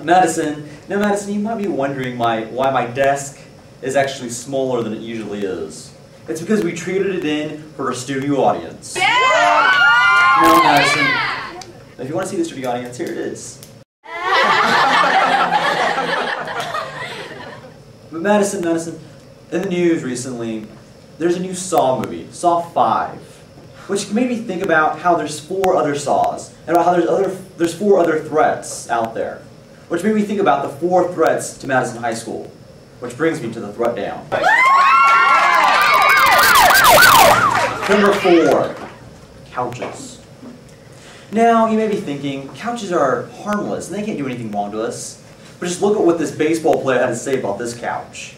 Madison, now Madison, you might be wondering why my desk is actually smaller than it usually is. It's because we traded it in for our studio audience. Yeah! Now Madison, if you want to see the studio audience, here it is. But Madison, in the news recently, there's a new Saw movie, Saw 5, which made me think about how there's 4 other Saws, and about how there's 4 other threats out there, which made me think about the 4 threats to Madison High School, which brings me to the Threatdown. Number 4, couches. Now, you may be thinking, couches are harmless, and they can't do anything wrong to us. But just look at what this baseball player had to say about this couch.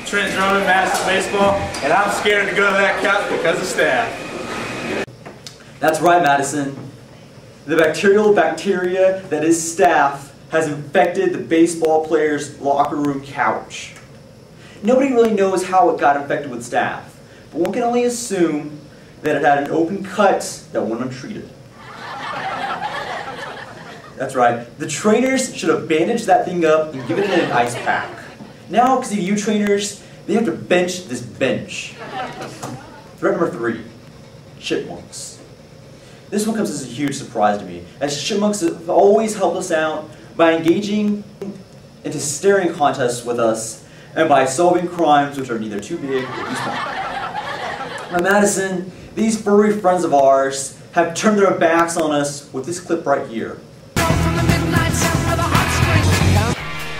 Trent Drummond, Madison baseball, and I'm scared to go to that couch because of staff. That's right, Madison. The bacteria that is staph has infected the baseball player's locker room couch. Nobody really knows how it got infected with staph, but one can only assume that it had an open cut that went untreated. That's right. The trainers should have bandaged that thing up and given it an ice pack. Now, because of you trainers, they have to bench this bench. Threat number 3, chipmunks. This one comes as a huge surprise to me, as chipmunks have always helped us out by engaging into staring contests with us and by solving crimes which are neither too big or too small. Now, Madison, these furry friends of ours have turned their backs on us with this clip right here.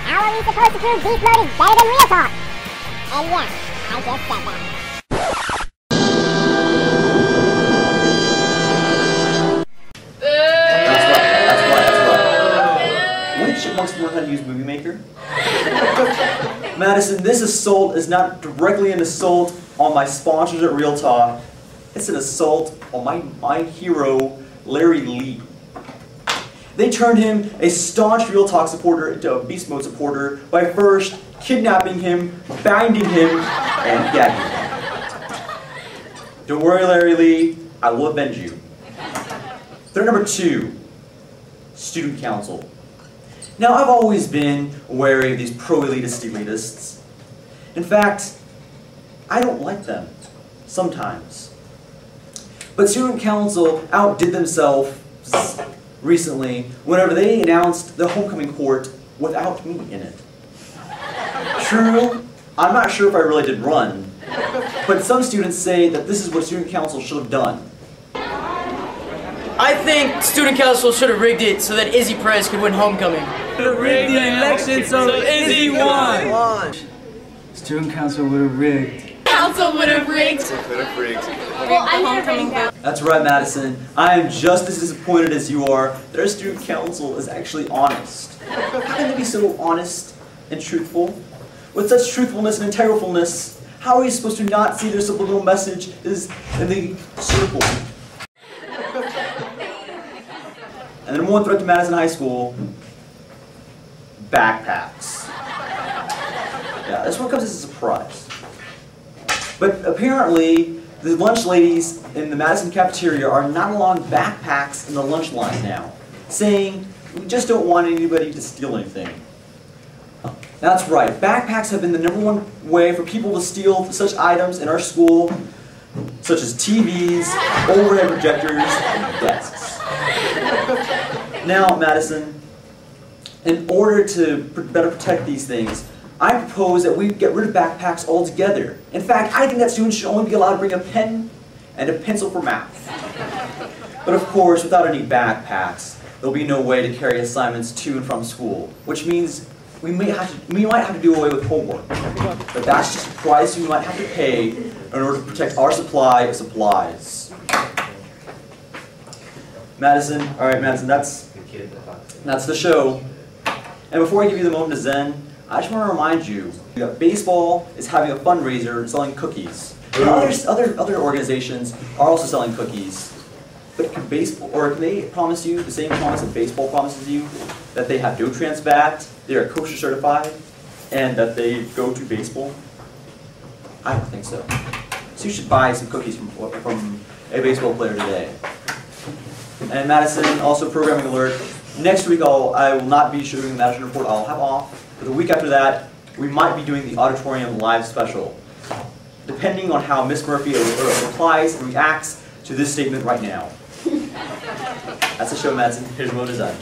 How are we supposed to prove beef mode is better than real talk? And yeah, I just said that. That's right. When did chipmunks learn how to use Movie Maker? Madison, this assault is not directly an assault on my sponsors at Real Talk. It's an assault on my hero, Larry Lee. They turned him, a staunch Real Talk supporter, into a Beast Mode supporter by first kidnapping him, binding him, and gagging him. Don't worry, Larry Lee, I will avenge you. Threat number 2, student council. Now, I've always been wary of these pro-elitist elitists. In fact, I don't like them, sometimes. But student council outdid themselves recently whenever they announced the homecoming court without me in it. True, I'm not sure if I really did run, but some students say that this is what student council should have done. I think student council should have rigged it so that Izzy Perez could win homecoming. Rigged the election so Izzy won! Student council would have rigged. Council would have rigged. Well, I'm homecoming vote. That's right, Madison. I am just as disappointed as you are that our student council is actually honest. How can they be so honest and truthful? With such truthfulness and integralfulness, how are you supposed to not see their subliminal message is in the circle? And then one threat to Madison High School, backpacks. Yeah, this one comes as a surprise. But apparently, the lunch ladies in the Madison cafeteria are not allowing backpacks in the lunch line now, saying, we just don't want anybody to steal anything. That's right, backpacks have been the #1 way for people to steal such items in our school, such as TVs, overhead projectors, and desks. Now, Madison, in order to better protect these things, I propose that we get rid of backpacks altogether. In fact, I think that students should only be allowed to bring a pen and a pencil for math. But of course, without any backpacks, there'll be no way to carry assignments to and from school, which means we might have to do away with homework. But that's just a price we might have to pay in order to protect our supply of supplies. Madison, all right, Madison, that's the show. And before I give you the moment to Zen, I just want to remind you that baseball is having a fundraiser selling cookies. And other organizations are also selling cookies. But can they promise you the same promise that baseball promises you? That they have no trans fat, they are kosher certified, and that they go to baseball? I don't think so. So you should buy some cookies from a baseball player today. And Madison, also programming alert, Next week I will not be doing the Madison report. I'll have off. But the week after that, we might be doing the auditorium live special, depending on how Miss Murphy replies and reacts to this statement right now. That's the show, Madison. Here's what is done.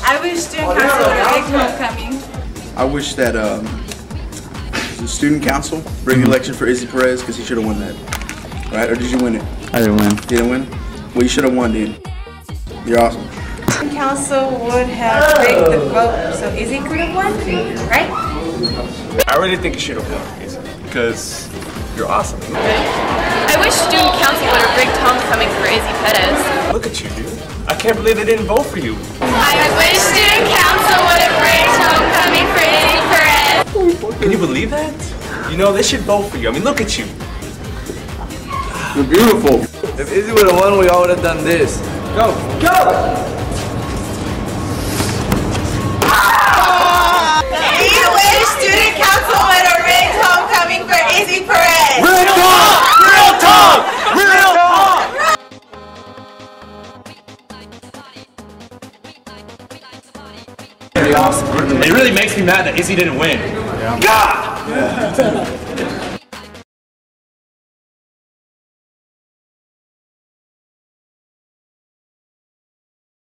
I wish student council would have big homecoming. I wish that the student council bring the election for Izzy Perez because he should have won that. Right? Or did you win it? I didn't win. You didn't win? Well, you should have won, dude. You're awesome. Student council would have rigged the vote, so Izzy could have won, right? I really think you should have won, Izzy, because you're awesome. I wish student council would have rigged homecoming for Izzy Perez. Look at you, dude. I can't believe they didn't vote for you. I wish student council would have rigged homecoming for Izzy Perez. Can you believe that? You know, they should vote for you. I mean, look at you. You're beautiful. If Izzy would have won, we all would have done this. Go. Go! I wish student council would have rigged homecoming for Izzy Perez. Real talk! Real talk! Real talk! Pretty awesome. It really makes me mad that Izzy didn't win. Yeah. God!